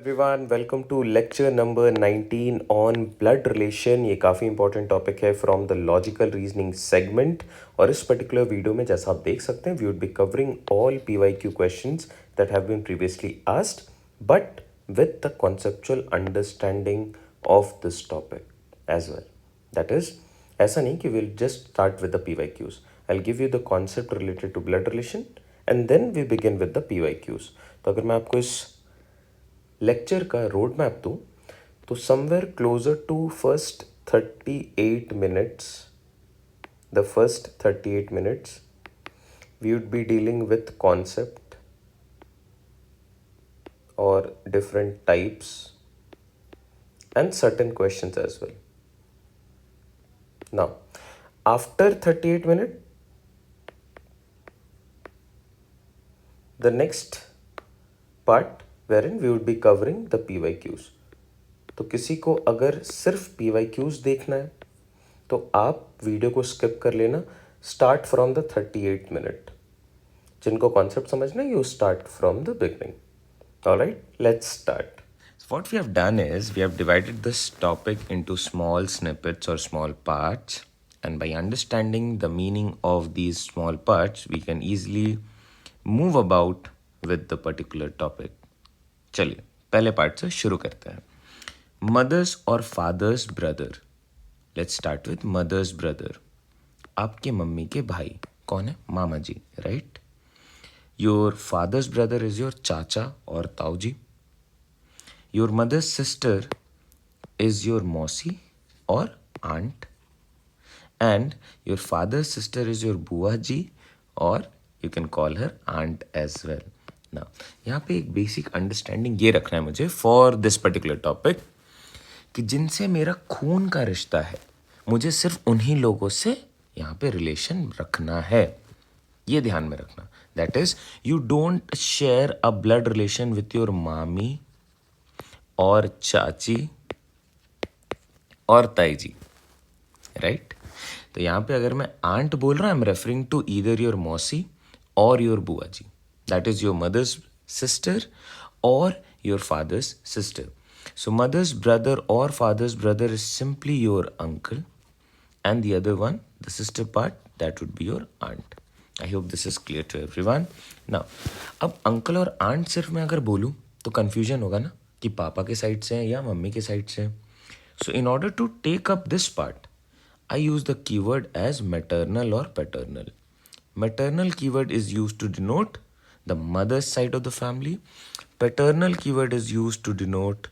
Everyone, welcome to lecture number 19 on blood relation. ये काफ़ी important topic है from the logical reasoning segment. और इस पर्टिकुलर वीडियो में जैसा आप देख सकते हैं, we would be covering all PYQ questions that have been previously asked, but with the conceptual understanding of this topic as well. That is, ऐसा नहीं कि will just start with the PYQs। I will give you the concept related to blood relation and then we begin with the PYQs। तो अगर मैं आपको इस lecture का road map दूँ तो somewhere closer to first 38 minutes, the first 38 minutes we would be dealing with concept or different types and certain questions as well. Now, after 38 minutes, the next part wherein we would be covering the PYQs. तो किसी को अगर सिर्फ PYQs देखना है तो आप video को स्किप कर लेना, स्टार्ट फ्रॉम द 38 मिनट। जिनको कॉन्सेप्ट समझना है, you start from the beginning. Alright, let's start. What we have done is we have divided this topic into small snippets or small parts, and by understanding the meaning of these small parts, we can easily move about with the particular topic. चलिए पहले part से शुरू करते हैं. Mother's और father's brother. Let's start with mother's brother. आपके mummy के भाई कौन है? Mama ji, right? Your father's brother is your chacha और tau ji. Your mother's sister is your mausi और aunt. And your father's sister is your bua ji, और you can call her aunt as well. ना, यहाँ पे एक बेसिक अंडरस्टैंडिंग ये रखना है मुझे फॉर दिस पर्टिकुलर टॉपिक, कि जिनसे मेरा खून का रिश्ता है, मुझे सिर्फ उन्हीं लोगों से यहाँ पे रिलेशन रखना है. ये ध्यान में रखना. That is, you don't share a blood relation with your मामी और चाची और ताई जी, राइट? तो यहाँ पे अगर मैं आंट बोल रहा हूँ, I am referring to either your mausi और your bua ji. That is your mother's sister और your father's sister. So mother's brother or father's brother is simply your uncle, and the other one, the sister part, that would be your aunt. I hope this is clear to everyone. Now, अब uncle और aunt सिर्फ मैं अगर बोलूँ तो confusion होगा ना, कि पापा के साइड से हैं या मम्मी के साइड से हैं. So in order to take up this part, I use the keyword as maternal or paternal. Maternal keyword is used to denote the mother's side of the family. Paternal keyword is used to denote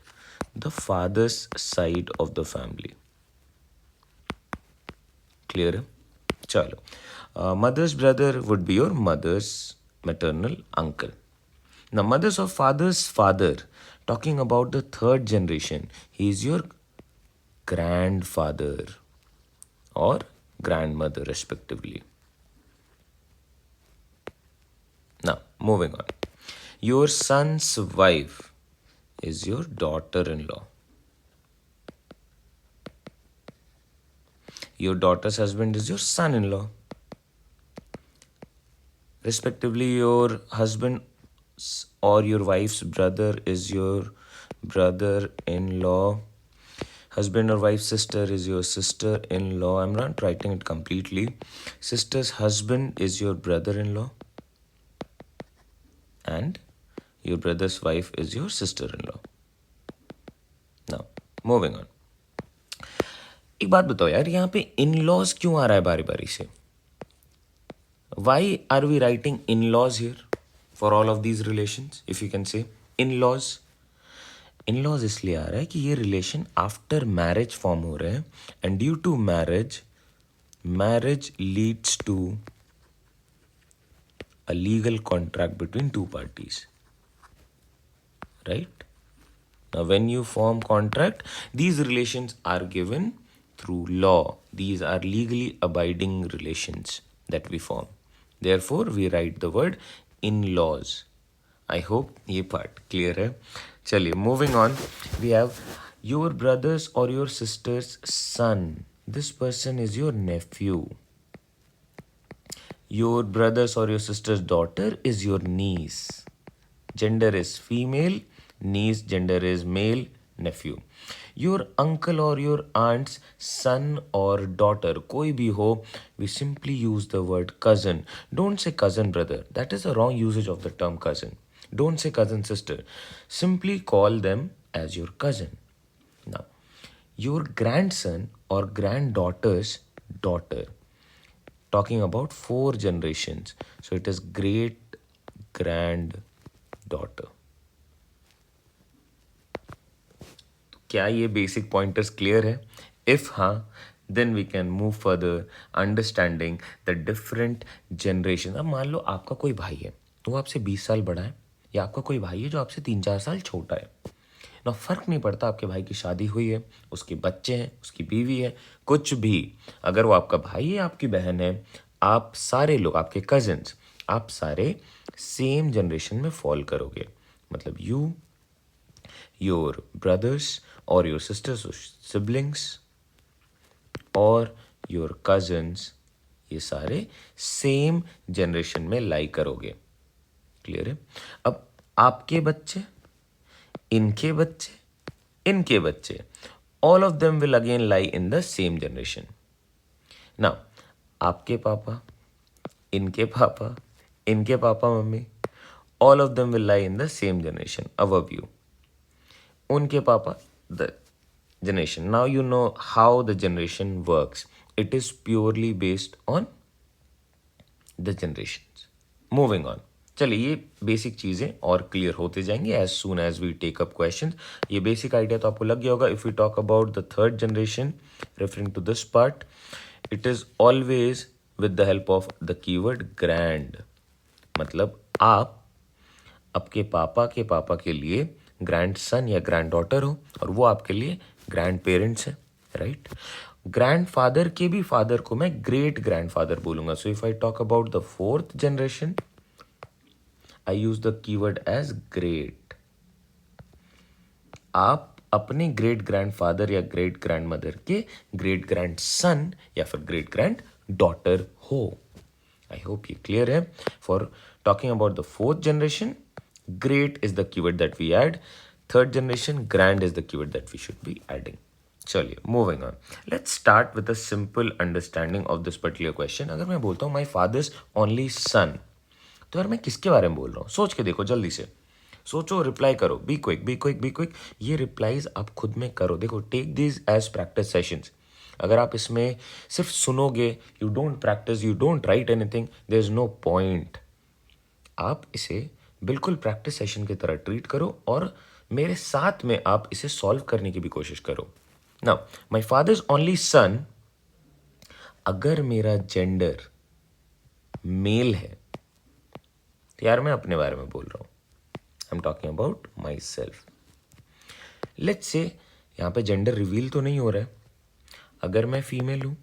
the father's side of the family. Clear? Chalo. Mother's brother would be your mother's maternal uncle. Now, mother's or father's father, talking about the third generation, he is your grandfather or grandmother respectively. Now, moving on. Your son's wife is your daughter-in-law. Your daughter's husband is your son-in-law. Respectively, your husband's or your wife's brother is your brother-in-law. Husband or wife's sister is your sister-in-law. I'm not writing it completely. Sister's husband is your brother-in-law. And your brother's wife is your sister-in-law. Now, moving on. एक बात बताओ यार, यहाँ पे in-laws क्यों आ रहा है बारी बारी से? Why are we writing in-laws here for all of these relations? If you can say in-laws. In-laws इसलिए आ रहा है कि ये relation after marriage form हो रहे हैं, and due to marriage leads to a legal contract between two parties. Right? Now, when you form contract, these relations are given through law. These are legally abiding relations that we form. Therefore, we write the word in-laws. I hope ये part clear है. चलिए, moving on. We have your brother's or your sister's son. This person is your nephew. Your brother's or your sister's daughter is your niece. Gender is female. niece gender is male, nephew. Your uncle or your aunt's son or daughter, कोई भी हो, we simply use the word cousin. Don't say cousin brother. That is a wrong usage of the term cousin. Don't say cousin sister. Simply call them as your cousin. Now, your grandson or granddaughter's daughter. Talking about 4 generations. So it is great granddaughter. क्या ये basic pointers clear है? If हाँ, then we can move further understanding the different generation. अब मान लो आपका कोई भाई है, वो आपसे 20 साल बड़ा है, या आपका कोई भाई है जो आपसे 3-4 साल छोटा है ना. फर्क नहीं पड़ता, आपके भाई की शादी हुई है, उसके बच्चे हैं, उसकी बीवी है, कुछ भी. अगर वो आपका भाई है, आपकी बहन है, आप सारे लोग, आपके कजिन्स, आप सारे सेम जनरेशन में फॉल करोगे. मतलब you, your brothers or your sisters or siblings और your cousins, ये सारे सेम जनरेशन में लाई करोगे. क्लियर है? अब आपके बच्चे, इनके बच्चे, इनके बच्चे, all of them will again lie in the same generation. Now, आपके पापा, इनके पापा, इनके papa mummy, all of them will lie in the same generation above you. उनके पापा, the generation. Now you know how the generation works. It is purely based on the generations. Moving on. चलिए, ये basic चीज़ें और clear होते जाएंगे as soon as we take up question. ये basic idea तो आपको लग गया होगा. If we talk about the third generation referring to this part, it is always with the help of the keyword grand. मतलब आप आपके पापा के लिए ग्रैंड सन या ग्रैंड डॉटर हो, और वो आपके लिए ग्रैंड पेरेंट्स है, राइट. ग्रैंड फादर के भी फादर को मैं ग्रेट ग्रैंड फादर बोलूंगा. So if I talk about the fourth generation, I use the keyword as great. आप अपने ग्रेट ग्रैंड फादर या ग्रेट ग्रैंड मदर के ग्रेट ग्रैंड सन या फिर ग्रेट ग्रैंड डॉटर हो. आई होप ये clear है. For talking about the fourth generation, great is the keyword that we add. Third generation, grand is the keyword that we should be adding. चलिए, moving on. Let's start with a simple understanding of this particular question. अगर मैं बोलता हूँ my father's only son, तो यार मैं किसके बारे में बोल रहा हूँ? सोच के देखो, जल्दी से सोचो, रिप्लाई करो. Be quick, be quick, be quick. ये रिप्लाईज आप खुद में करो. देखो, take this as practice sessions. अगर आप इसमें सिर्फ सुनोगे, you don't practice, you don't write anything, there is no point. आप इसे बिल्कुल प्रैक्टिस सेशन की तरह ट्रीट करो और मेरे साथ में आप इसे सॉल्व करने की भी कोशिश करो. Now, my father's only son, अगर मेरा जेंडर मेल है तो यार मैं अपने बारे में बोल रहा हूं. I am talking about my self. Let's say यहां पे जेंडर रिवील तो नहीं हो रहा है. अगर मैं फीमेल हूं,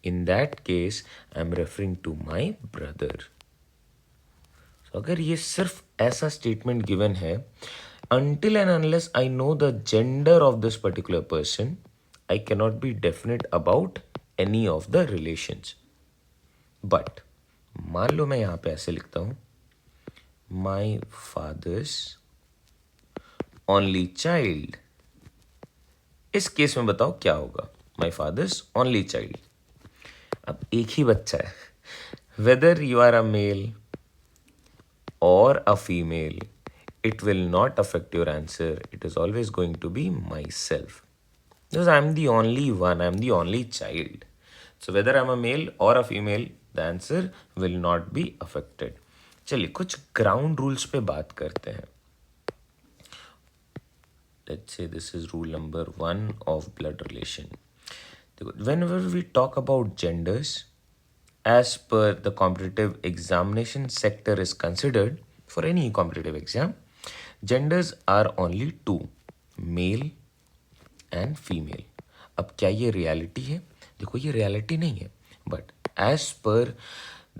in that case I am referring to my brother. अगर ये सिर्फ ऐसा स्टेटमेंट गिवन है, until and unless I know the gender of this particular person, I cannot be definite about any of the relations. But मान लो मैं यहाँ पे ऐसे लिखता हूँ, my father's only child. इस केस में बताओ क्या होगा? My father's only child. अब एक ही बच्चा है. Whether you are a male or a female, it will not affect your answer. It is always going to be myself, because I am the only one, I am the only child. So whether I am a male or a female, the answer will not be affected. चलिए, कुछ ground rules पे बात करते हैं. Let's say this is rule number 1 of blood relation. Whenever we talk about genders, as per the competitive examination sector is considered for any competitive exam, genders are only 2, male and female. अब क्या ये reality है? देखो, ये reality नहीं है, but as per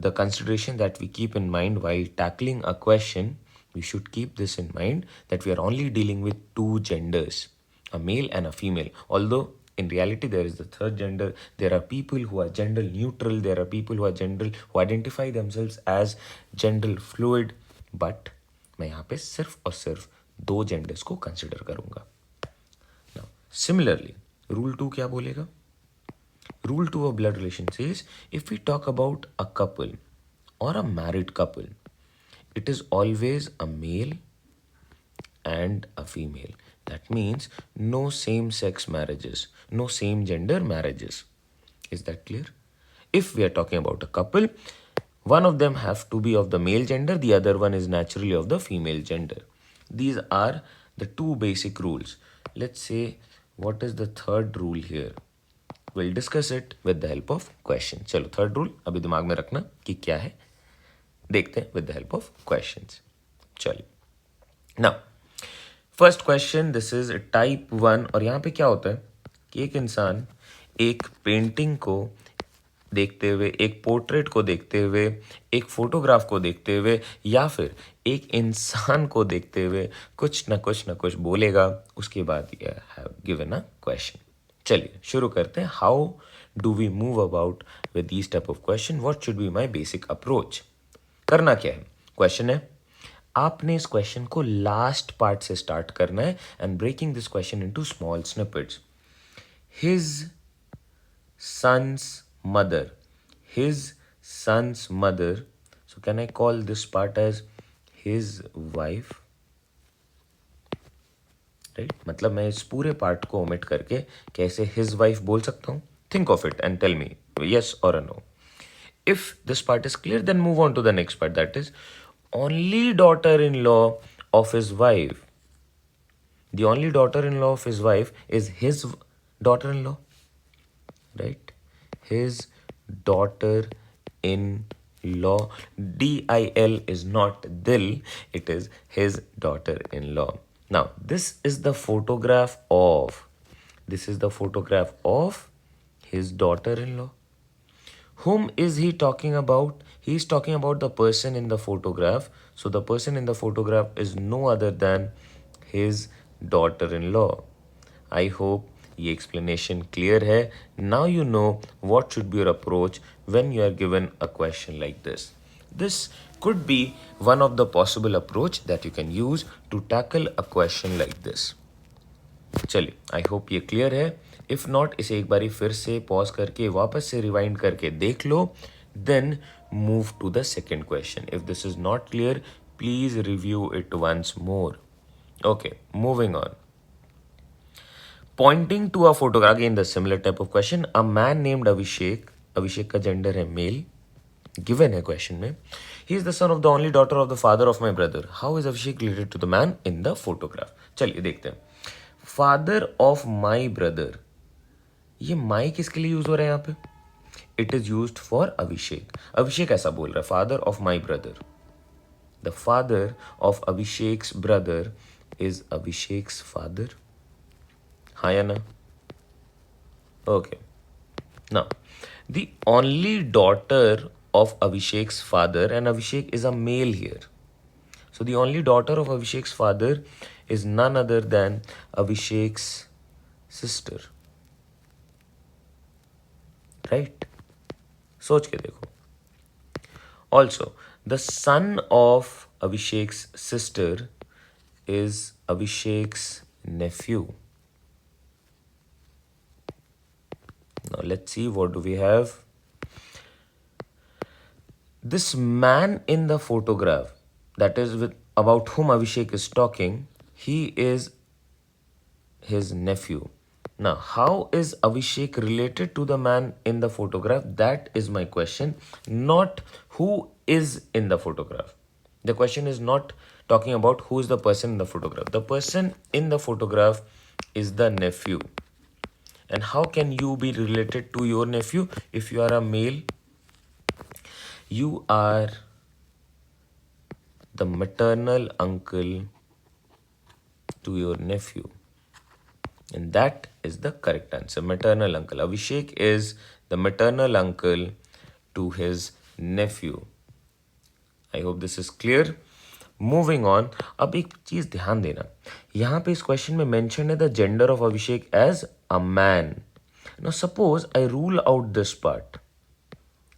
the consideration that we keep in mind while tackling a question, we should keep this in mind that we are only dealing with 2 genders, a male and a female. Although in reality there is the third gender. There are people who are gender neutral, there are people who are gender, who identify themselves as gender fluid, but मैं यहाँ पे सिर्फ और सिर्फ 2 genders को consider करूंगा। Similarly rule 2 क्या बोलेगा? Rule 2 of blood relation says if we talk about a couple or a married couple, it is always a male and a female. That means no same sex marriages, no same gender marriages. Is that clear? If we are talking about a couple, one of them have to be of the male gender, the other one is naturally of the female gender. These are the 2 basic rules. Let's say, what is the third rule here? We'll discuss it with the help of question. चलो third rule अभी दिमाग में रखना कि क्या है, देखते हैं with the help of questions. चलिए now first question, this is type 1। और यहाँ पे क्या होता है कि एक इंसान एक पेंटिंग को देखते हुए, एक पोर्ट्रेट को देखते हुए, एक फोटोग्राफ को देखते हुए या फिर एक इंसान को देखते हुए कुछ न कुछ बोलेगा। उसके बाद you have given a question. चलिए शुरू करते हैं। How do we move about with these type of question? What should be my basic approach? करना क्या है? क्वेश्चन है, आपने इस क्वेश्चन को लास्ट पार्ट से स्टार्ट करना है and breaking this question into small snippets. His sons mother, his sons mother, so can I call this part as his wife, right? मतलब मैं इस पूरे पार्ट को ओमिट करके कैसे हिज वाइफ बोल सकता हूं? Think of it and tell me yes or a no. If this part is clear, then move on to the next part, that is only daughter-in-law of his wife. The only daughter-in-law of his wife is his daughter-in-law, right? His daughter-in-law. D-I-L is not dil, it is his daughter-in-law. Now, this is the photograph of his daughter-in-law. Whom is he talking about? He is talking about the person in the photograph. So the person in the photograph is no other than his daughter-in-law. I hope ये explanation clear है. Now you know what should be your approach when you are given a question like this. This could be one of the possible approach that you can use to tackle a question like this. चलिए, आई hope ये clear है। If not, इसे एक बारी फिर से pause करके वापस से रिवाइंड करके देख लो, then move to the second question. If this is not clear, please review it once more. Okay, moving on. Pointing to a photograph, again the similar type of question. A man named Abhishek, Abhishek का gender है male, given है question में। He is the son of the only daughter of the father of my brother. How is Abhishek related to the man in the photograph? चलिए देखते हैं। Father of my brother, ये माई किसके लिए use हो रहा है यहाँ पे? It is use for Abhishek. Abhishek ऐसा बोल रहा है, father of my brother. The father of Abhishek's brother is Abhishek's father, हाँ या ना? Okay, now the only daughter of Abhishek's father, and Abhishek is a male here. So the only daughter of Abhishek's father is none other than Abhishek's sister. Right? सोच के देखो. Also, the son of Abhishek's sister is Abhishek's nephew. Now let's see, what do we have? This man in the photograph, that is about whom Abhishek is talking, he is his nephew. Now, how is Abhishek related to the man in the photograph? That is my question, not who is in the photograph. The question is not talking about who is the person in the photograph. The person in the photograph is the nephew. And how can you be related to your nephew? If you are a male, you are the maternal uncle to your nephew, and that is the correct answer. Maternal uncle. Abhishek is the maternal uncle to his nephew. I hope this is clear. Moving on. अब एक चीज ध्यान देना, यहाँ पे इस question में mention है the gender of Abhishek as a man. Now suppose I rule out this part.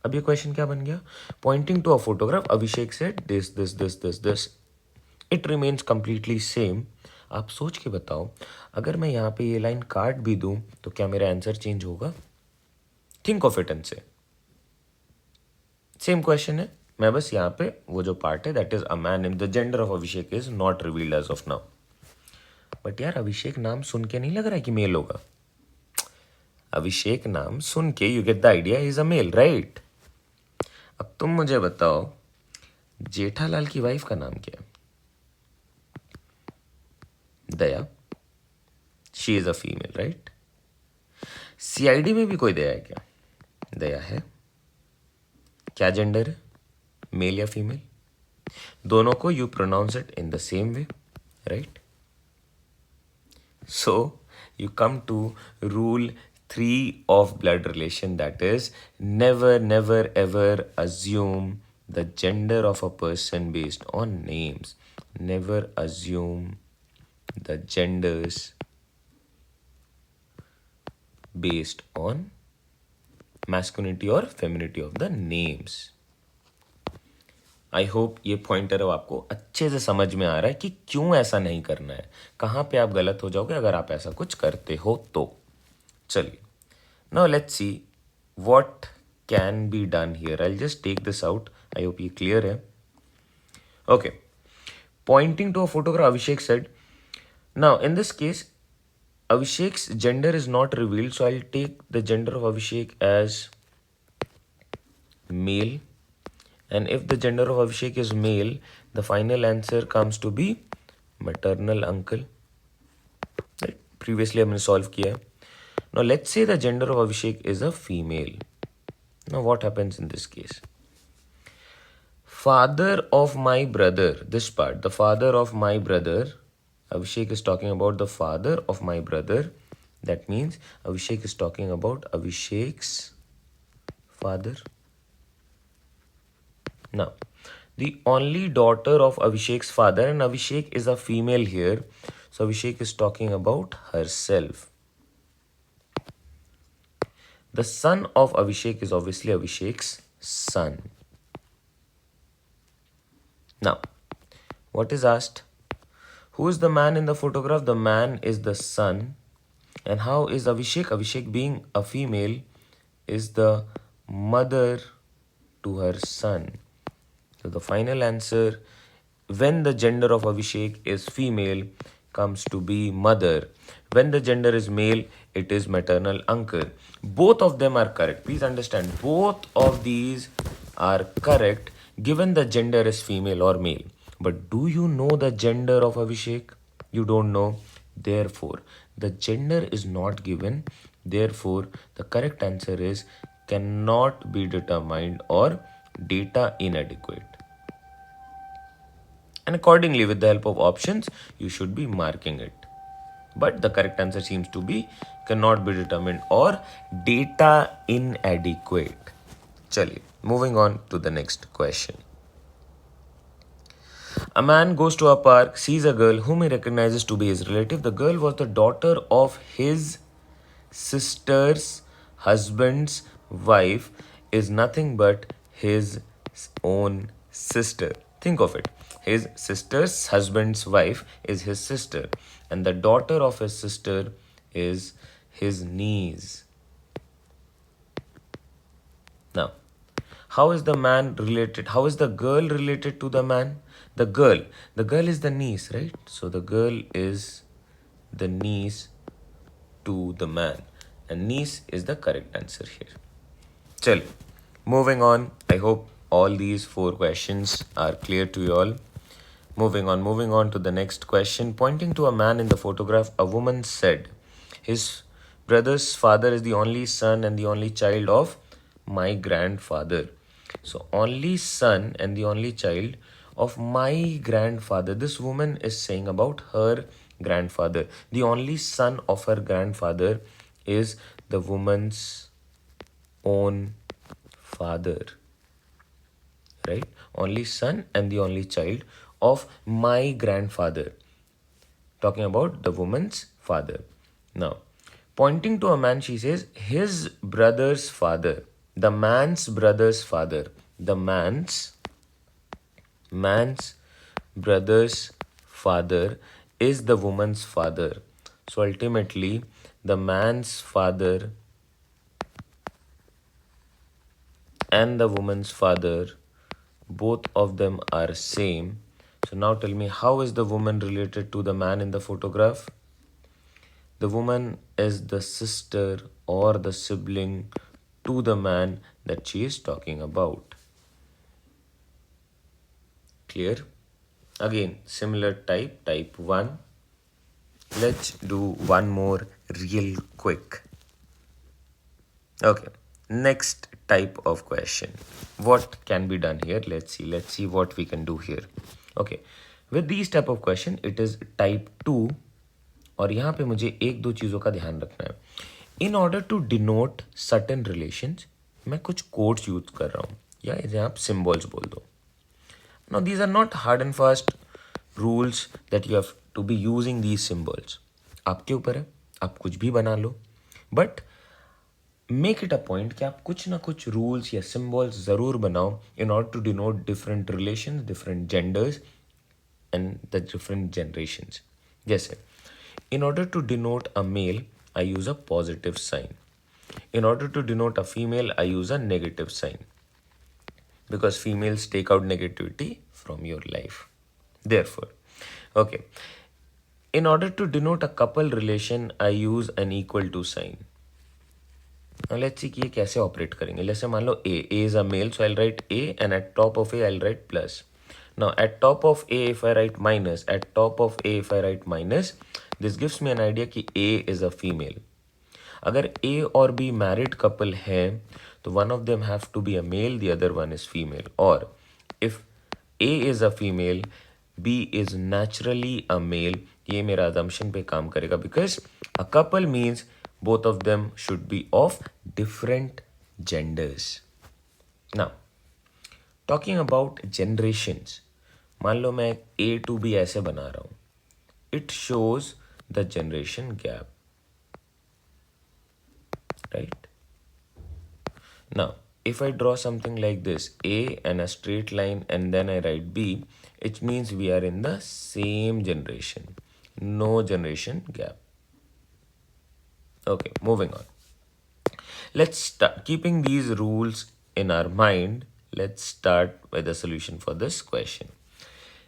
अब ये क्वेश्चन क्या बन गया? Pointing to a photograph, Abhishek said this this this this this, it remains completely same. आप सोच के बताओ, अगर मैं यहाँ पे ये लाइन काट भी दूँ तो क्या मेरा आंसर चेंज होगा? थिंक ऑफ इट एंड से। सेम क्वेश्चन है, मैं बस यहाँ पे वो जो पार्ट है that is a man in the gender of Abhishek is not revealed as of now. But यार अभिषेक नाम सुन के नहीं लग रहा है कि मेल होगा। अभिषेक नाम सुन के you get the idea is a male, right? अब तुम मुझे बताओ जेठालाल की वाइफ का नाम क्या है? Daya. She is a female, right? CID में भी कोई दया है क्या? दया है। क्या जेंडर है, मेल या फीमेल? दोनों को you pronounce it in the same way, right? So you come to rule 3 of blood relation, that is never ever assume the gender of a person based on names. Never assume the genders based on masculinity or femininity of the names. I hope ये pointer अब आपको अच्छे से समझ में आ रहा है कि क्यों ऐसा नहीं करना है, कहाँ पे आप गलत हो जाओगे अगर आप ऐसा कुछ करते हो तो। चलिए, now let's see what can be done here. I just take this out, I hope ये क्लियर है। Okay, pointing to a photograph, Abhishek said, now in this case Abhishek's gender is not revealed, so I'll take the gender of Abhishek as male. And if the gender of Abhishek is male, the final answer comes to be maternal uncle. Right? Previously हमने solve किया है. Now let's say the gender of Abhishek is a female. Now what happens in this case? Father of my brother, this part, the father of my brother, Abhishek is talking about the father of my brother. That means Abhishek is talking about Abhishek's father. Now, the only daughter of Abhishek's father, and Abhishek is a female here, so Abhishek is talking about herself. The son of Abhishek is obviously Abhishek's son. Now, what is asked? Who is the man in the photograph? The man is the son. And how is Abhishek? Abhishek being a female is the mother to her son. So the final answer, when the gender of Abhishek is female, comes to be mother. When the gender is male, it is maternal uncle. Both of them are correct. Please understand, both of these are correct given the gender is female or male. But do you know the gender of Abhishek? You don't know. Therefore, the gender is not given. Therefore, the correct answer is cannot be determined or data inadequate. And accordingly, with the help of options, you should be marking it. But the correct answer seems to be cannot be determined or data inadequate. Chaliye, moving on to the next question. A man goes to a park, sees a girl whom he recognizes to be his relative. The girl was the daughter of his sister's husband's wife, is nothing but his own sister. Think of it. His sister's husband's wife is his sister, and the daughter of his sister is his niece. Now, how is the man related? How is the girl related to the man? The girl is the niece, right? So the girl is the niece to the man, and niece is the correct answer here. Chal, moving on. I hope all these 4 questions are clear to you all. Moving on to the next question. Pointing to a man in the photograph, a woman said, his brother's father is the only son and the only child of my grandfather. So, only son and the only child of my grandfather. This woman is saying about her grandfather. The only son of her grandfather is the woman's own father. Right? Only son and the only child of my grandfather. Talking about the woman's father. Now, pointing to a man, she says, his brother's father. The man's brother's father. The man's brother's father is the woman's father. So ultimately, the man's father and the woman's father, both of them are same. So now tell me, how is the woman related to the man in the photograph? The woman is the sister or the sibling to the man that she is talking about. Clear? Again, similar type 1. Let's do one more real quick. Okay, next type of question. What can be done here? Let's see what we can do here. Okay, with these type of question, it is type 2. और यहाँ पे मुझे एक दो चीज़ों का ध्यान रखना है. In order to denote certain relations मैं कुछ कोड्स यूज कर रहा हूँ, या इसे आप सिम्बॉल्स बोल दो. Now these are not hard and fast rules that you have to be using these symbols. आपके ऊपर है, आप कुछ भी बना लो, but make it a point कि आप कुछ ना कुछ रूल्स या सिम्बॉल्स ज़रूर बनाओ in order to denote different relations, different genders and the different generations. जैसे in order to denote a male, I use a positive sign. In order to denote a female, I use a negative sign. Because females take out negativity from your life. Therefore, okay. In order to denote a couple relation, I use an equal to sign. Now let's see कि ये कैसे operate करेंगे. जैसे मान लो A is a male, so I'll write A, and at top of A I'll write plus. Now at top of A if I write minus, at top of A if I write minus, this gives me an idea कि A is a female. अगर A और B married couple है तो one of them have to be a male, the other one is female. Or if A is a female, B is naturally a male. ये मेरा assumption पे काम करेगा because a couple means both of them should be of different genders. Now, talking about generations, मान लो मैं A to B ऐसे बना रहा हूँ. It shows the generation gap. Right? Now, if I draw something like this, A and a straight line and then I write B, it means we are in the same generation. No generation gap. Okay, moving on. Let's start keeping these rules in our mind. Let's start with the solution for this question.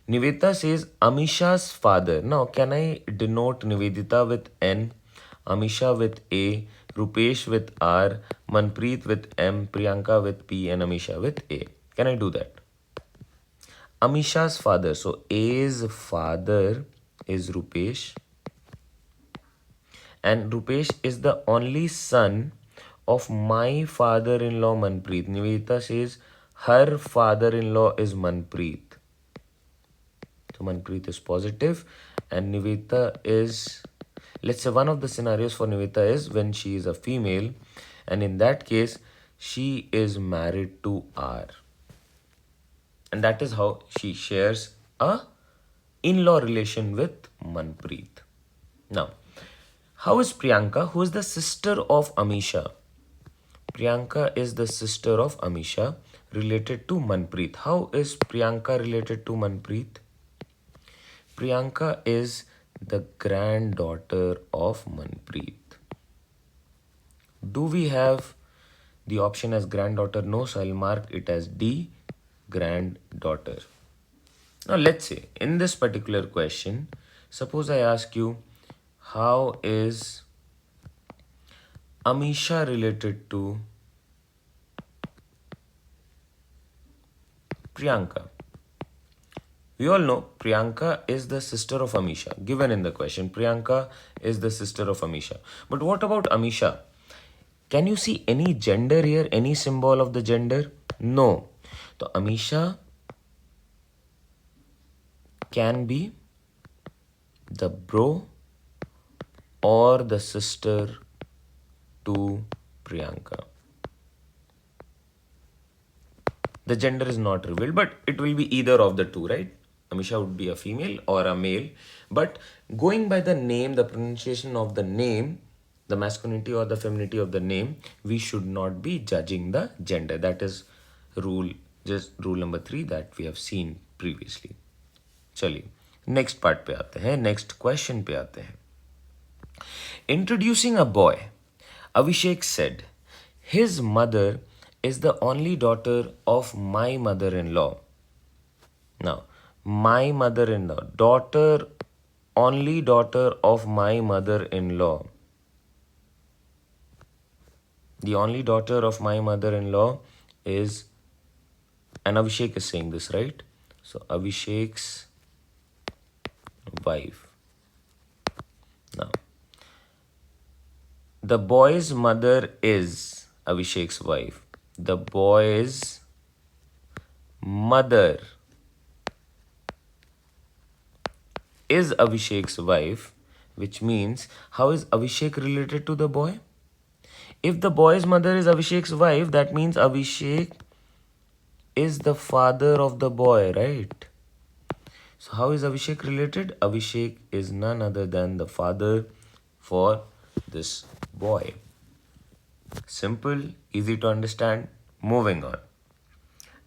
Nivedita says Amisha's father. Now, can I denote Nivedita with N, Amisha with A, Rupesh with R, Manpreet with M, Priyanka with P, and Amisha with A? Can I do that? Amisha's father. So A's father is Rupesh. And Rupesh is the only son of my father-in-law Manpreet. Nivedita says her father-in-law is Manpreet. So Manpreet is positive and Nivedita is, let's say one of the scenarios for Nivedita is when she is a female, and in that case she is married to R. And that is how she shares a in-law relation with Manpreet. Now, how is Priyanka, who is the sister of Amisha? Priyanka is the sister of Amisha related to Manpreet. How is Priyanka related to Manpreet? Priyanka is the granddaughter of Manpreet. Do we have the option as granddaughter? No, so I'll mark it as D, granddaughter. Now let's say in this particular question, suppose I ask you, how is Amisha related to Priyanka? We all know Priyanka is the sister of Amisha. Given in the question, Priyanka is the sister of Amisha. But what about Amisha? Can you see any gender here? Any symbol of the gender? No. So Amisha can be the bro or the sister to Priyanka. The gender is not revealed, but it will be either of the two, right? Amisha would be a female or a male. But going by the name, the pronunciation of the name, the masculinity or the femininity of the name, we should not be judging the gender. That is rule number 3 that we have seen previously. Chaliye, next part पे आते हैं, next question पे आते हैं. Introducing a boy, Abhishek said, his mother is the only daughter of my mother-in-law. Now, my mother-in-law, daughter, only daughter of my mother-in-law. The only daughter of my mother-in-law is, and Abhishek is saying this, right? So, Abhishek's wife. Now, the boy's mother is Abhishek's wife. The boy's mother is Abhishek's wife, which means how is Abhishek related to the boy? If the boy's mother is Abhishek's wife, that means Abhishek is the father of the boy, right? So how is Abhishek related? Abhishek is none other than the father for this boy. Simple, easy to understand. Moving on.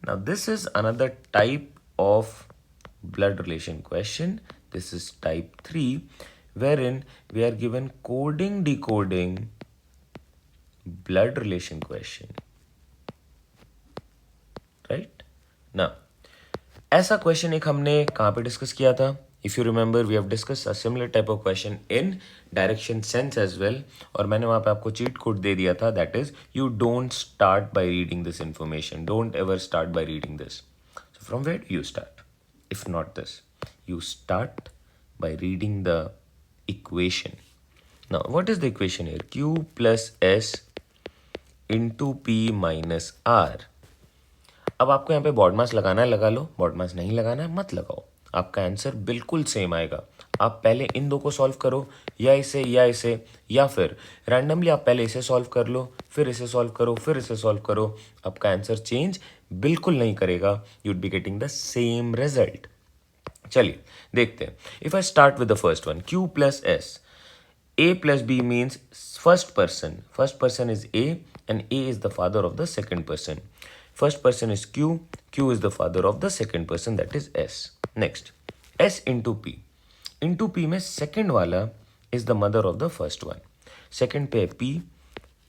Now this is another type of blood relation question. This is type 3, wherein we are given coding decoding blood relation question. Right? Now, ऐसा question एक हमने कहाँ पे discuss किया था? If you remember, we have discussed a similar type of question in direction sense as well. और मैंने वहाँ पे आपको cheat code दे दिया था. That is, you don't start by reading this information. Don't ever start by reading this. So from where do you start? If not this, you start by reading the equation. Now, what is the equation here? Q plus S into P minus R. अब आपको यहाँ पे baud मास लगाना है, लगा लो. Baud मास नहीं लगाना है, मत लगाओ. आपका आंसर बिल्कुल सेम आएगा. आप पहले इन दो को सॉल्व करो, या इसे, या फिर रैंडमली आप पहले इसे सॉल्व कर लो, फिर इसे सॉल्व करो, फिर इसे सॉल्व करो. आपका आंसर चेंज बिल्कुल नहीं करेगा. You would be getting the same result. चलिए देखते हैं. If I start with the first one, Q plus S. A plus B means first person. First person is A and A is the father of the second person. First person is Q. Q is the father of the second person, that is S. Next, S into P. Into P में second वाला is the mother of the first one. Second पे P.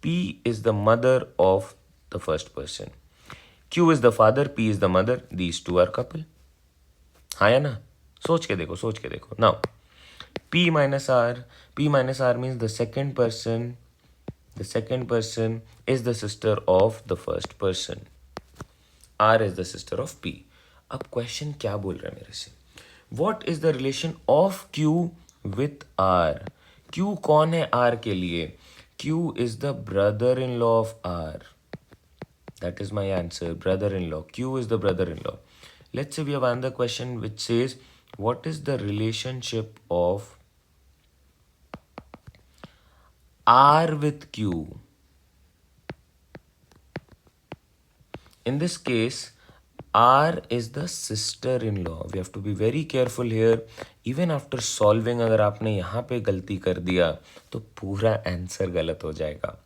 P is the mother of the first person. Q is the father, P is the mother. These two are couple. हाँ या ना? सोच के देखो. Now, P minus R. P minus R means the second person is the sister of the first person. R is the sister of P. अब question क्या बोल रहा है मेरे से? What is the relation of Q with R? Q कौन है R के लिए? Q is the brother-in-law of R. That is my answer, brother-in-law. Q is the brother-in-law. Let's say we have another question which says, what is the relationship of R with Q? In this case, R is the sister-in-law. We have to be very careful here. Even after solving, अगर आपने यहाँ पे गलती कर दिया तो पूरा answer गलत हो जाएगा.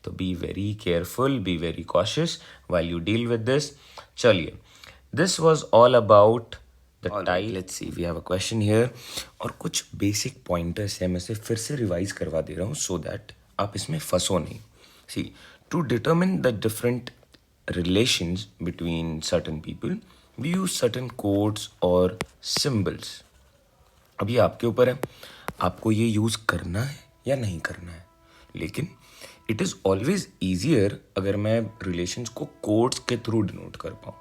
तो be very careful, be very cautious while you deal with this. चलिए, this was all about the type. Let's see, we have a question here. और कुछ basic pointers है, मैं से फिर से revise करवा दे रहा हूँ so that आप इसमें फंसो नहीं. See, to determine the different relations between certain people, we use certain codes or symbols. अब ये आपके ऊपर है, आपको ये यूज़ करना है या नहीं करना है. लेकिन इट इज़ ऑलवेज ईजियर अगर मैं रिलेशंस को कोड्स के थ्रू डिनोट कर पाऊँ.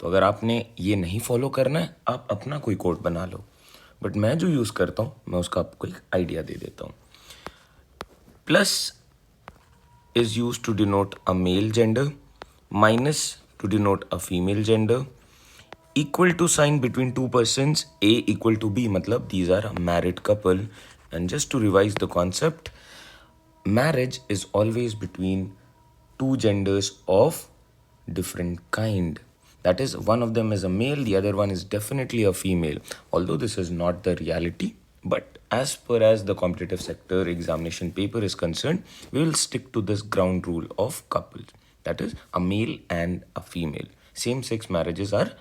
तो अगर आपने ये नहीं फॉलो करना है, आप अपना कोई कोड बना लो. बट मैं जो यूज़ करता हूँ, मैं उसका आपको एक आइडिया दे देता हूँ. Plus is used to denote a male gender, minus to denote a female gender, equal to sign between two persons, A equal to B, matlab these are a married couple. And just to revise the concept, marriage is always between two genders of different kind. That is, one of them is a male, the other one is definitely a female. Although this is not the reality, but as per as the competitive sector examination paper is concerned, we will stick to this ground rule of couples. That is, a male and a female. Same-sex marriages are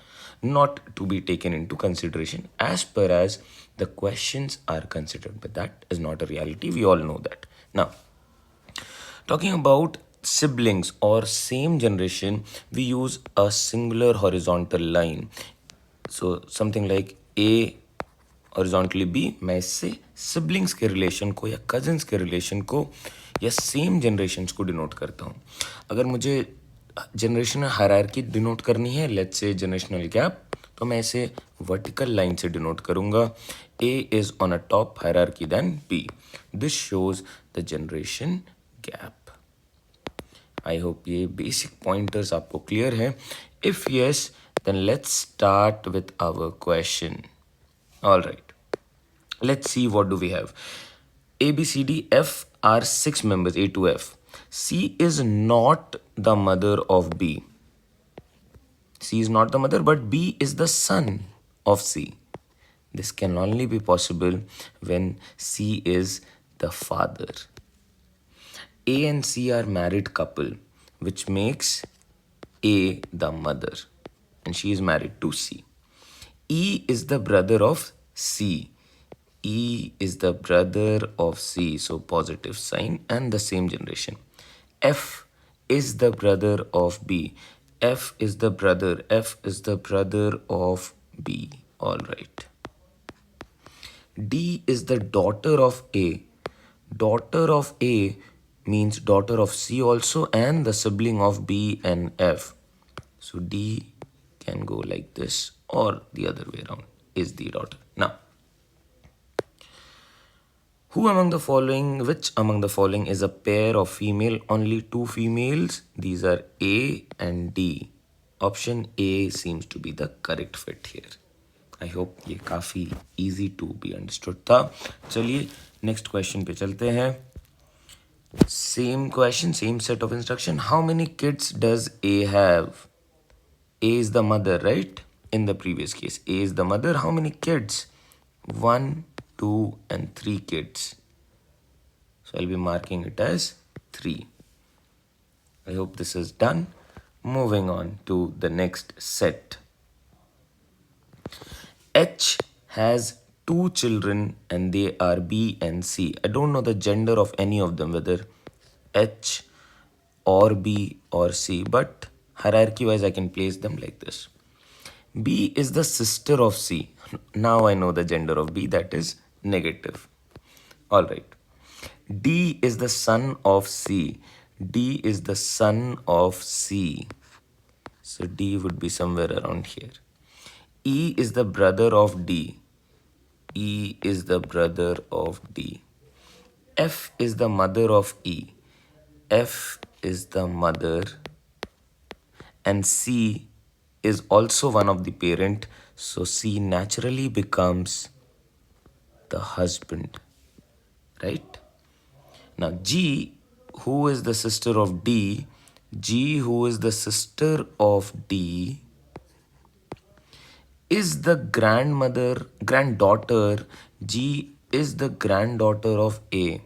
not to be taken into consideration as per as the questions are considered. But that is not a reality. We all know that. Now, talking about siblings or same generation, we use a singular horizontal line. So something like A horizontally B, मैं इससे siblings के relation को या cousins के relation को या same generations को denote करता हूँ. अगर मुझे जनरेशनल हायरार्की डिनोट करनी है, लेट्स से जनरेशनल गैप, तो मैं इसे वर्टिकल लाइन से डिनोट करूँगा. A is on a top hierarchy then B. This shows the generation gap. I hope ये बेसिक पॉइंटर्स आपको क्लियर है. If yes, then let's start with our question. All right, let's see what do we have. A, B, C, D, F are 6 members, A to F. C is not the mother of B. C is not the mother, but B is the son of C. This can only be possible when C is the father. A and C are married couple, which makes A the mother, and she is married to C. E is the brother of C. E is the brother of C, so positive sign and the same generation. F is the brother of B. F is the brother. F is the brother of B. All right. D is the daughter of A. Daughter of A means daughter of C also and the sibling of B and F. So D can go like this or the other way around, is the daughter. Now, which among the following is a pair of female? Only 2 females. These are A and D. Option A seems to be the correct fit here. I hope ये काफ़ी easy to be understood था. चलिए next question पे चलते हैं. Same question, same set of instruction. How many kids does A have? A is the mother, right? In the previous case, A is the mother. How many kids? 1, 2, and 3 kids. So I'll be marking it as 3. I hope this is done. Moving on to the next set. H has 2 children and they are B and C. I don't know the gender of any of them, whether H or B or C, but hierarchy wise I can place them like this. B is the sister of C. Now I know the gender of B, that is negative. All right. D is the son of C. D is the son of C. So D would be somewhere around here. E is the brother of D. E is the brother of D. F is the mother of E. F is the mother. And C is also one of the parent. So C naturally becomes the husband, right? Now G, who is the sister of D? G, who is the sister of D, is the granddaughter. G is the granddaughter of A.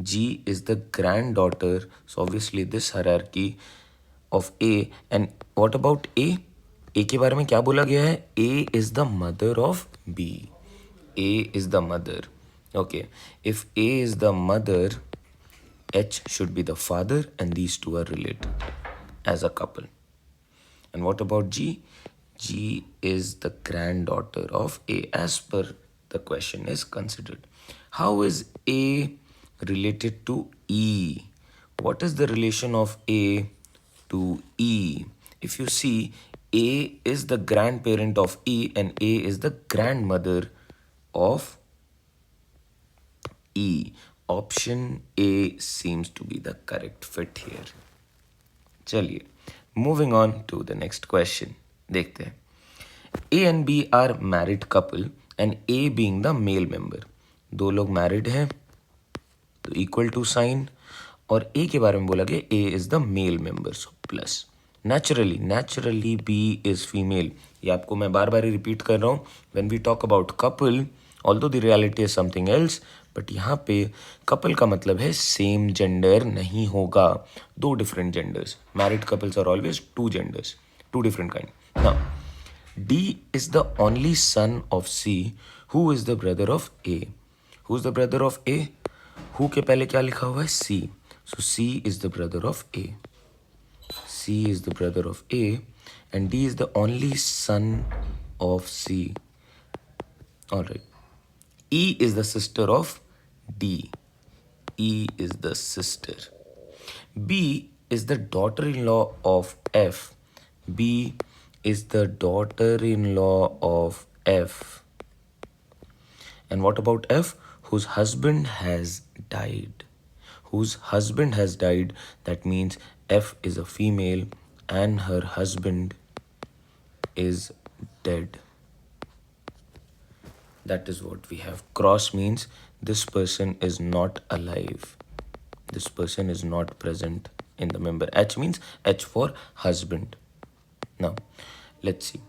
G is the granddaughter. So obviously this hierarchy of A. And what about A? A के बारे में क्या बोला गया है? A is the mother of B. A is the mother. Okay. If A is the mother, H should be the father and these two are related as a couple. And what about G? G is the granddaughter of A as per the question is considered. How is A related to E? What is the relation of A to E? If you see, A is the grandparent of E and A is the grandmother of E. Option A seems to be the correct fit here. चलिए, moving on to the next question. देखते हैं. A and B are married couple and A being the male member. दो लोग married हैं तो equal to sign और A के बारे में बोला गया A is the male member, so plus. Naturally B is female. ये आपको मैं बार बार रिपीट कर रहा हूँ. When we talk about couple, although the reality is something else, but यहाँ पे couple का मतलब है same gender नहीं होगा. दो different genders. Married couples are always two genders, two different kind. Now, D is the only son of C, who is the brother of A. Who is the brother of A? Who के पहले क्या लिखा हुआ है? C. So C is the brother of A. C is the brother of A, and D is the only son of C. All right. E is the sister of D. E is the sister. B is the daughter-in-law of F. B is the daughter-in-law of F. And what about F? Whose husband has died. Whose husband has died. That means F is a female and her husband is dead. That is what we have. Cross means this person is not alive. This person is not present in the member. H means H for husband. Now, let's see.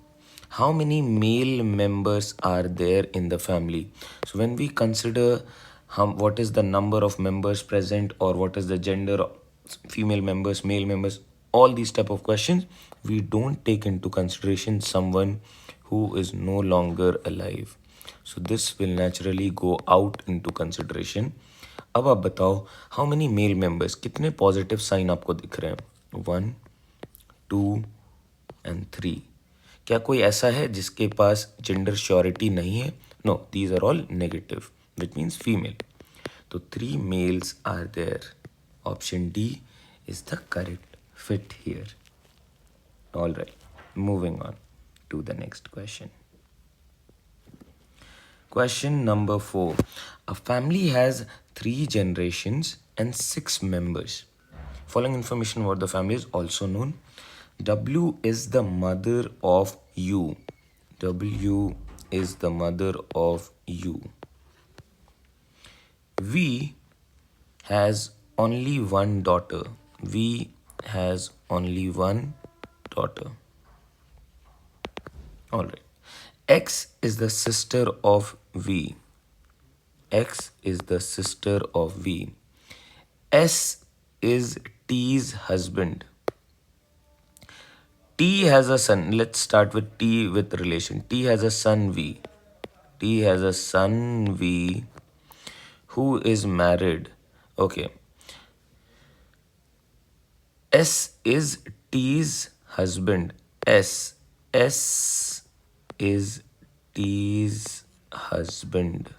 How many male members are there in the family? So when we consider what is the number of members present, or what is the gender of female members, male members, all these type of questions, we don't take into consideration someone who is no longer alive. So this will naturally go out into consideration. अब आप बताओ, how many male members, कितने positive sign आपको दिख रहे हैं? 1, 2 and 3. क्या कोई ऐसा है जिसके पास जेंडर श्योरिटी नहीं है? No, these are all negative, which means female. तो 3 males are there. Option D is the correct fit here. All right, moving on to the next question. Question number 4. A family has 3 generations and 6 members. Following information about the family is also known. W is the mother of U. W is the mother of U. V has only one daughter. V has only one daughter. All right. X is the sister of V. X is the sister of V. S is T's husband. T has a son. Let's start with T with relation. T has a son V. T has a son V who is married. Okay. S is T's husband. S is T's husband.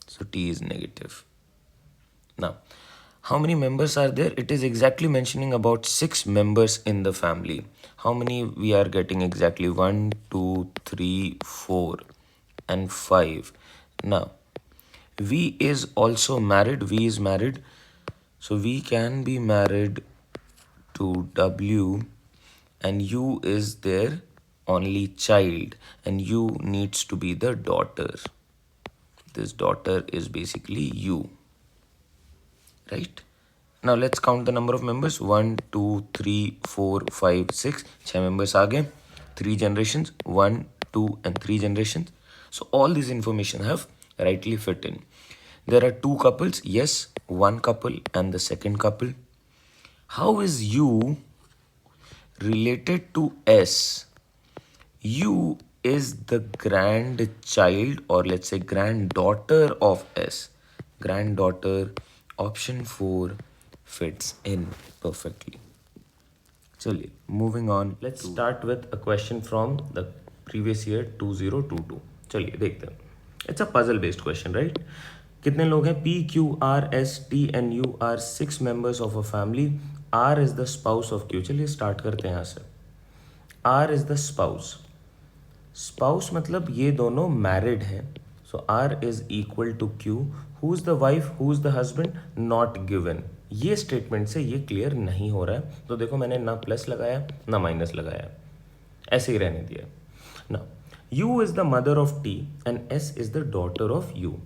So T is negative. Now, how many members are there? It is exactly mentioning about 6 members in the family. How many we are getting exactly? 1, 2, 3, 4 and 5. Now, V is also married. V is married. So V can be married to W, and U is their only child, and U needs to be the daughter. This daughter is basically U, right? Now let's count the number of members. 1, 2, 3, 4, 5, 6. 6 members आ गए. 3 generations. 1, 2 and 3 generations. So all this information have rightly fit in. There are 2 couples. Yes, 1 couple and the second couple. How is U related to S? U is the grandchild, or let's say granddaughter of S. Granddaughter, option 4 fits in perfectly. So moving on, let's start with a question from the previous year 2022. चलिए देखते हैं. It's a puzzle based question, right? कितने लोग हैं? P, Q, R, S, T and U are 6 members of a family. R is the spouse of Q. चलिए start करते हैं यहाँ से. R is the spouse. Spouse मतलब ये दोनों मैरिड हैं. So R is equal to Q. Who is the wife, who is the husband, not given. ये स्टेटमेंट से ये क्लियर नहीं हो रहा है. तो देखो, मैंने ना प्लस लगाया ना माइनस लगाया, ऐसे ही रहने दिया. ना, you is the mother of T and S is the daughter of you.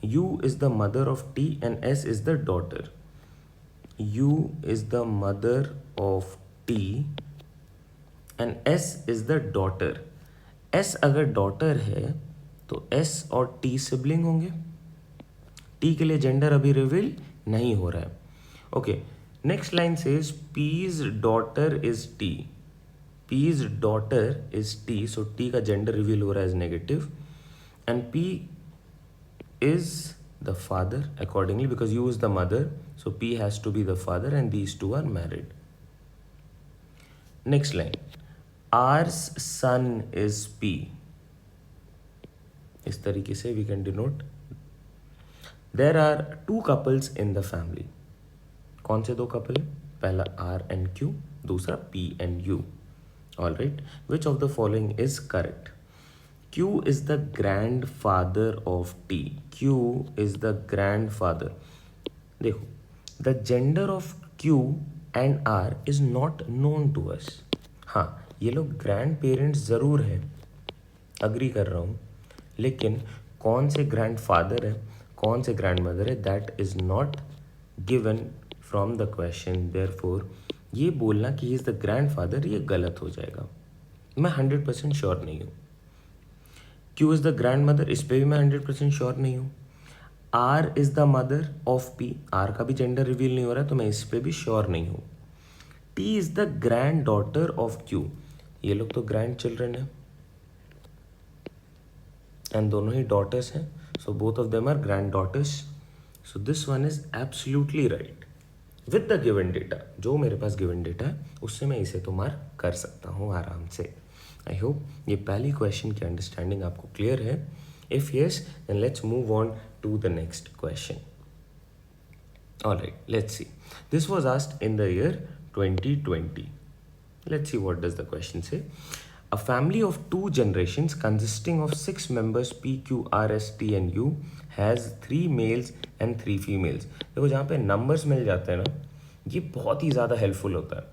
You is the mother of T and S is the daughter. You is the mother of T and S is the daughter. S अगर daughter है तो S और T sibling होंगे. T के लिए gender अभी reveal नहीं हो रहा है. Okay, next line says P's daughter is T. P's daughter is T, so T का जेंडर रिवील हो रहा है as negative, and P is the father accordingly because U is the mother, so P has to be the father and these two are married. Next line, R's son is P. इस तरीके से we can denote. There are two couples in the family. कौन से दो couple? पहला R and Q, दूसरा P and U. All right. Which of the following is correct? Q is the grandfather of T. Q is the grandfather. देखो, the gender of Q and R is not known to us. हाँ, ये लोग grand parents ज़रूर हैं, agree कर रहा हूँ, लेकिन कौन से ग्रैंड फादर है, कौन से ग्रैंड मदर है, that is not given from the question. Therefore ये बोलना कि he is the grand father, ये गलत हो जाएगा. मैं 100% श्योर नहीं हूँ. Q is the grand mother, इस पर भी मैं 100% श्योर नहीं हूँ. R is the mother of P, R का भी जेंडर रिवील नहीं हो रहा है, तो मैं इस पर भी श्योर नहीं हूँ. T is the grand daughter of Q, ये लोग तो ग्रैंड चिल्ड्रन है एंड दोनों ही डॉटर्स हैं, so both of them are grand daughters. So this one is absolutely right with the given data. जो मेरे पास गिवन डेटा है उससे मैं इसे तो मार्क कर सकता हूँ आराम से. आई होप ये पहली क्वेश्चन की अंडरस्टैंडिंग आपको क्लियर है. If yes, then let's move on to the next question. Alright, let's see. This was asked in the year 2020. Let's see what does the question say. A family of two generations consisting of 6 members P, Q, R, S, T and U has 3 males and 3 females. देखो जहाँ पे numbers मिल जाते हैं ना, ये बहुत ही ज़्यादा helpful होता है.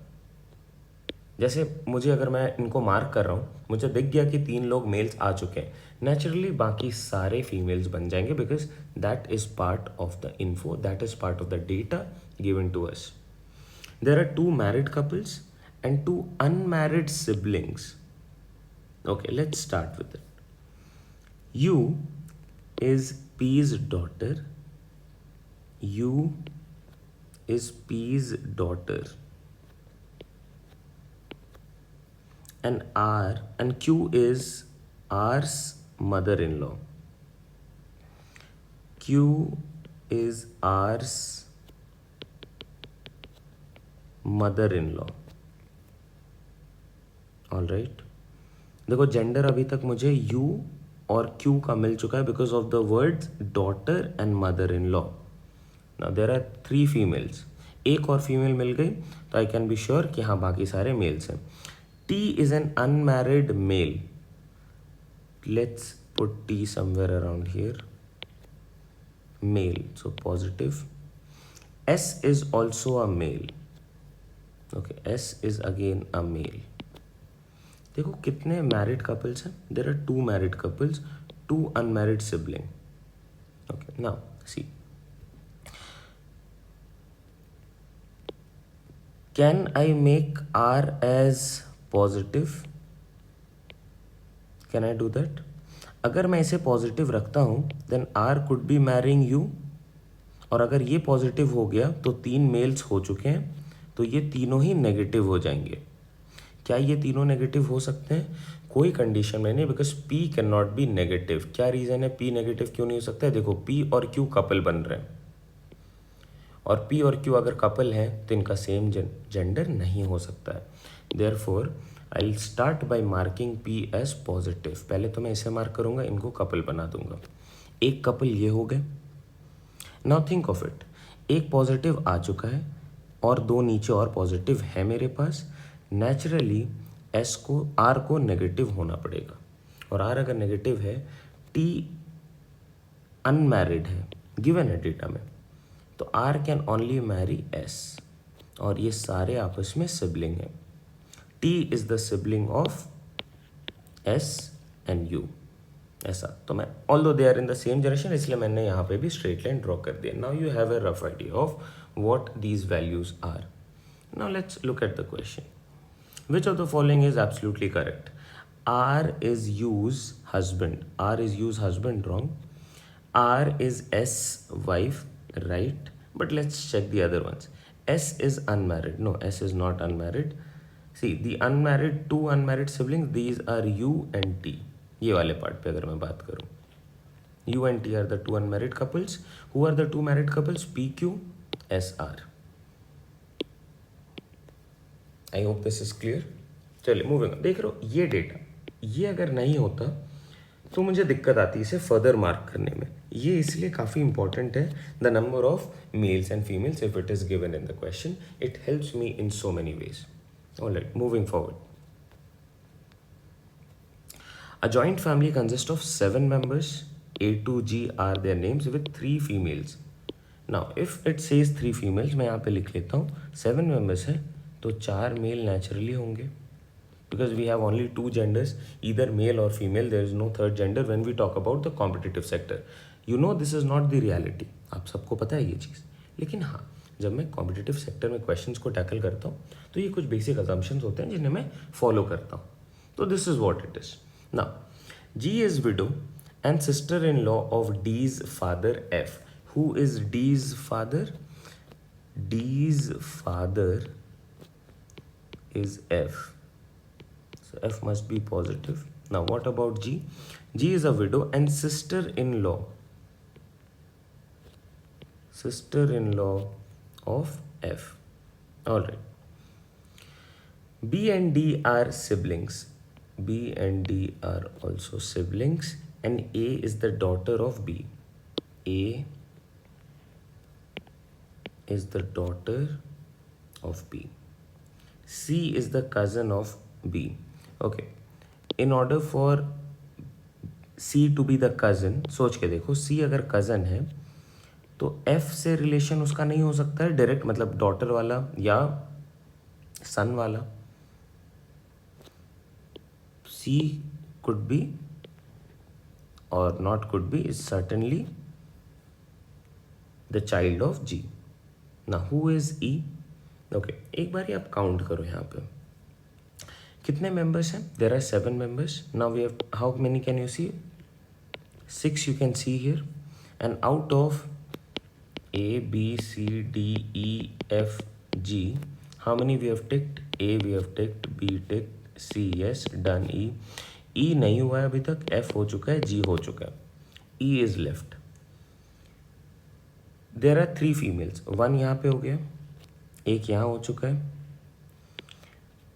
जैसे मुझे अगर मैं इनको मार्क कर रहा हूँ, मुझे दिख गया कि 3 लोग मेल्स आ चुके हैं, नेचुरली बाकी सारे फीमेल्स बन जाएंगे because that is part of the info, that is part of the data given to us. There are 2 married couples and 2 unmarried siblings. Okay, let's start with it. U is P's daughter. U is P's daughter. And R and Q is R's mother-in-law. Q is R's mother-in-law. All right. देखो gender अभी तक मुझे U और Q का मिल चुका है because of the words daughter and mother in law. Now there are 3 females, एक और फीमेल मिल गई तो आई कैन बी श्योर कि हाँ बाकी सारे मेल्स हैं. T is an unmarried male. Let's put T somewhere around here. Male, so positive. S is also a male. Okay, S is again a male. देखो कितने married couples हैं. There are 2 married couples, 2 unmarried sibling. Okay, now see, can I make R as positive? Can I do that? अगर मैं इसे positive रखता हूं then R could be marrying U, और अगर ये पॉजिटिव हो गया तो 3 मेल्स हो चुके हैं, तो ये तीनों ही नेगेटिव हो जाएंगे. क्या ये तीनों नेगेटिव हो सकते हैं? कोई कंडीशन में नहीं, because P can not be negative. क्या रीज़न है P नेगेटिव क्यों नहीं हो सकता है? देखो P और Q कपल बन रहे हैं, और P और Q अगर कपल हैं तो इनका सेम जेंडर नहीं हो सकता है. Therefore I will start by marking P as positive. पहले तो मैं इसे मार्क करूँगा, इनको कपल बना दूंगा. एक कपल ये हो गए. नाउ थिंक ऑफ इट, एक पॉजिटिव आ चुका है और 2 नीचे और पॉजिटिव है मेरे पास. नेचुरली S को R को नेगेटिव होना पड़ेगा, और R अगर नेगेटिव है, T अनमैरिड है, गिवन है डेटा में, तो R can only marry S, और ये सारे आपस में सिबलिंग है. T is the sibling of S and U. ऐसा तो मैं, although they are in the same generation, इसलिए मैंने यहाँ पे भी स्ट्रेट लाइन ड्रॉ कर दिया. Now you have a rough idea of what these values are. Now let's look at the question. Which of the following is absolutely correct? R is U's husband. R is U's husband, wrong. R is S wife, right. But let's check the other ones. S is unmarried. No, S is not unmarried. See the unmarried, two unmarried siblings, these are U and T. ये वाले पार्ट पे अगर मैं बात करूँ, U and T are the two unmarried couples. Who are the two married couples? P Q S R. I hope this is clear. चलिए moving. देख रहे हो ये डेटा, ये अगर नहीं होता तो मुझे दिक्कत आती है इसे फर्दर मार्क करने में. ये इसलिए काफ़ी इंपॉर्टेंट है. The number of males and females if it is given in the question, it helps me in so many ways. Alright, moving forward. A joint family consists of 7 members. A to G are their names with 3 females. Now, if it says 3 females, मैं यहाँ पे लिख लेता हूँ 7 members है तो 4 mail naturally होंगे. Because we have only 2 genders, either male or female, there is no third gender when we talk about the competitive sector. You know this is not the reality. आप सबको पता है ये चीज़. लेकिन हाँ, जब मैं कॉम्पिटिटिव सेक्टर में क्वेश्चंस को टैकल करता हूँ तो ये कुछ बेसिक अजम्पशंस होते हैं जिन्हें मैं फॉलो करता हूँ. तो this is what it is. Now, G is widow and sister-in-law of D's father F. Who is D's father? D's father is F. So F must be positive. Now what about G? G is a widow and sister-in-law. Sister-in-law of F. Alright. B and D are siblings. B and D are also siblings and A is the daughter of B. A is the daughter of B. C is the cousin of B. Okay. In order for C to be the cousin, सोच के देखो, C अगर cousin है तो F से relation उसका नहीं हो सकता है डायरेक्ट, मतलब डॉटर वाला या सन वाला. C could be or not could be is certainly the child of G. Now who is E? Okay, एक बार आप काउंट करो यहाँ पे कितने मेंबर्स हैं. There are 7 members. Now we have, how many can you see? 6 you can see here. And out of A, B, C, D, E, F, G, how many we have ticked? A we have ticked, B ticked, C yes, done. E नहीं हुआ है अभी तक, F हो चुका है, G हो चुका है, E is left. There are 3 females. 1 यहाँ पे हो गया, एक यहाँ हो चुका है.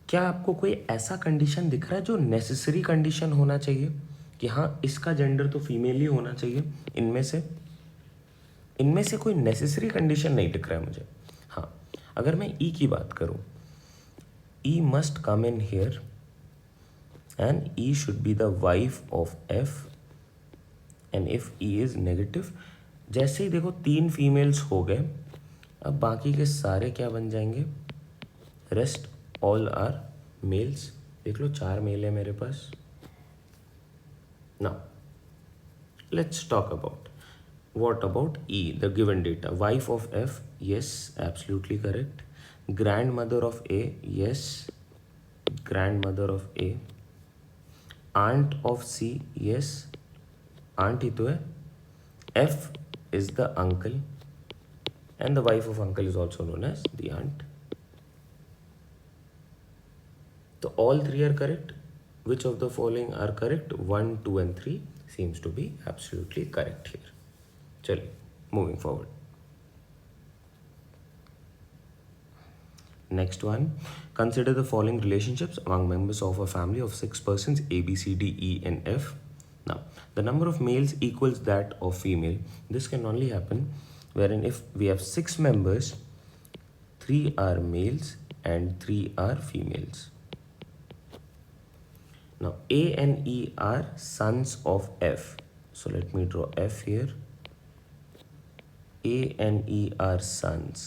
क्या आपको कोई ऐसा कंडीशन दिख रहा है जो नेसेसरी कंडीशन होना चाहिए कि हाँ इसका जेंडर तो फीमेल ही होना चाहिए? इनमें से कोई नेसेसरी कंडीशन नहीं दिख रहा है मुझे. हाँ, अगर मैं E की बात करूँ, E must come in here and E should be the wife of F. And if E is negative, जैसे ही देखो 3 फीमेल्स हो गए, अब बाकी के सारे क्या बन जाएंगे? Rest all are males. देख लो 4 मेल है मेरे पास. Now let's talk about what about E, the given data. Wife of F, yes, absolutely correct. Grandmother of A, yes, grandmother of A. Aunt of C, yes, aunt ही तो है. F is the uncle and the wife of uncle is also known as the aunt. So all 3 are correct. Which of the following are correct? 1, 2 and 3 seems to be absolutely correct here. चलिए moving forward. Next one, consider the following relationships among members of a family of 6 persons A, B, C, D, E and F. Now, the number of males equals that of female. This can only happen wherein if we have 6 members, 3 are males and 3 are females. Now, A and E are sons of F. So, let me draw F here. A and E are sons.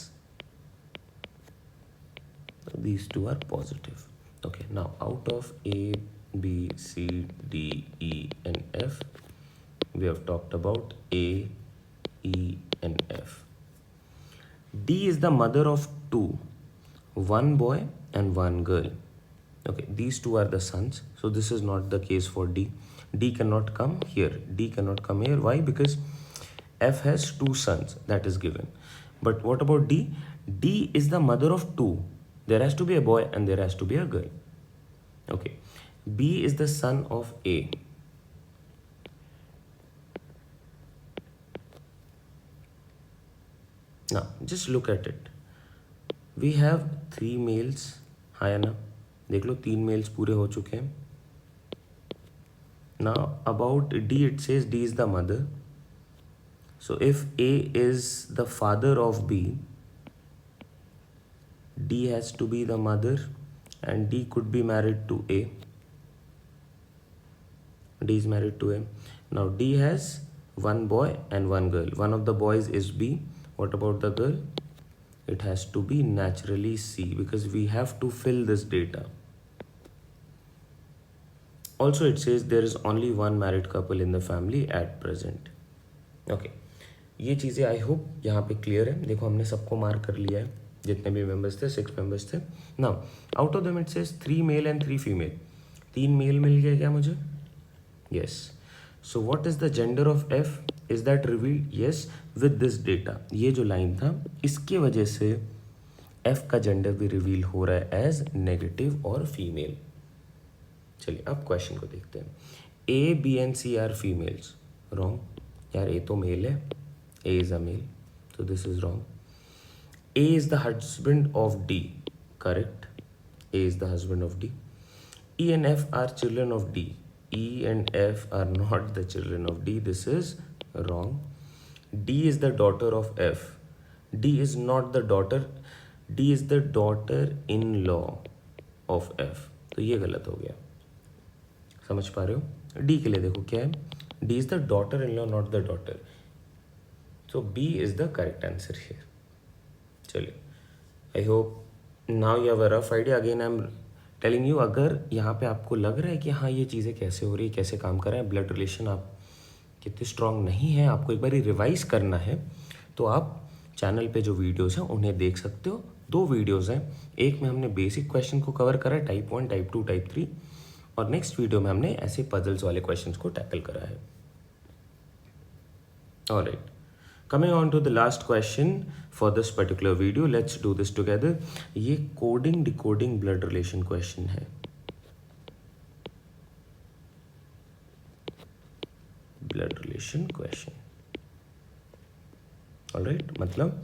These 2 are positive. Okay, now out of A, B, C, D, E and F, we have talked about A, E and F. D is the mother of 2, 1 boy and 1 girl. Okay, these 2 are the sons. So this is not the case for D. D cannot come here. D cannot come here. Why? Because F has 2 sons, that is given. But what about D? D is the mother of 2. There has to be a boy and there has to be a girl. Okay. B is the son of A. Now, just look at it. We have 3 males. हाँ या ना? देख लो 3 mails पूरे हो चुके हैं. Now, about D, it says D is the mother. So, if A is the father of B, D has to be the mother and D could be married to A. D is married to A. Now, D has one boy and one girl. One of the boys is B. What about the girl? It has to be naturally C because we have to fill this data. Also, it says there is only one married couple in the family at present. Okay. ये चीज़ें I hope यहाँ पे clear है. देखो हमने सबको mark कर लिया है, जितने भी मेंबर्स थे, 6 मेंबर्स थे. Now out of them it says 3 male and 3 female. 3 male मिल गया क्या मुझे? Yes. So what is the gender of F? Is that revealed? Yes, with this data. ये जो लाइन था इसकी वजह से एफ का जेंडर भी रिवील हो रहा है एज नेगेटिव और फीमेल. चलिए अब क्वेश्चन को देखते हैं. A B and C are females. Wrong यार, ए तो मेल है. A is a male, so this is wrong. A is the husband of D. Correct. A is the husband of D. E and F are children of D. E and F are not the children of D. This is wrong. D is the daughter of F. D is not the daughter. D is the daughter-in-law of F. तो ये गलत हो गया. समझ पा रहे हो? D के लिए देखो क्या है. D is the daughter-in-law, not the daughter. So B is the correct answer here. चलिए, I hope now you have a rough idea. Again I'm telling you, अगर यहाँ पे आपको लग रहा है कि हाँ ये चीज़ें कैसे हो रही है, कैसे काम कर रहे हैं, ब्लड रिलेशन आप कितने स्ट्रांग नहीं है, आपको एक बार रिवाइज करना है, तो आप चैनल पे जो वीडियोस हैं उन्हें देख सकते हो. 2 वीडियोस हैं. एक में हमने बेसिक क्वेश्चन को कवर करा है, टाइप 1, टाइप 2, टाइप 3, और नेक्स्ट वीडियो में हमने ऐसे पजल्स वाले क्वेश्चंस को टैकल करा है. Alright. Coming on to the last question for this particular video, let's do this together. ये coding decoding blood relation question है. Blood relation question. Alright, मतलब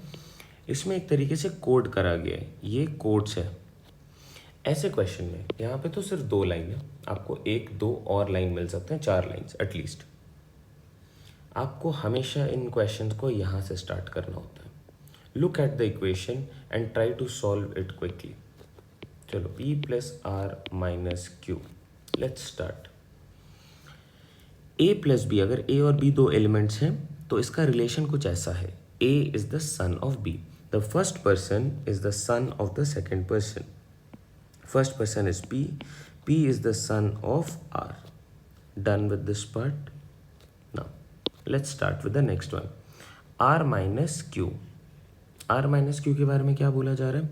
इसमें एक तरीके से कोड करा गया है. ये कोड्स है. ऐसे क्वेश्चन में यहाँ पे तो सिर्फ 2 लाइन है, आपको 1, 2 और लाइन मिल सकते हैं, 4 लाइन्स एटलीस्ट. आपको हमेशा इन क्वेश्चंस को यहाँ से स्टार्ट करना होता है. Look at the equation and try to solve it quickly. चलो, P plus R minus Q. Let's start. A plus B, अगर A और B 2 एलिमेंट्स हैं तो इसका रिलेशन कुछ ऐसा है. A is the son of B. The first person is the son of the second person. First person is P. P is the son of R. Done with this part. Let's start with the next one. R minus Q. R minus Q के बारे में क्या बोला जा रहा है?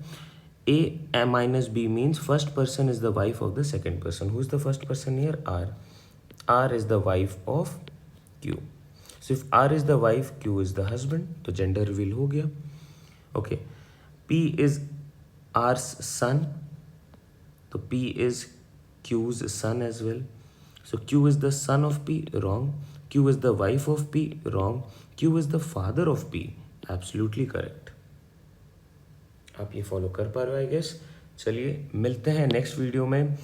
A minus B means first person is the wife of the second person. Who is the first person here? R. R is the wife of Q. So if R is the wife, Q is the husband. तो gender reveal हो गया. Okay. P is R's son. तो P is Q's son as well. So Q is the son of P. Wrong. Q is the wife of P. Wrong. Q is the father of P. Absolutely correct. आप ये follow कर पा रहे हो I guess. चलिए मिलते हैं next video में.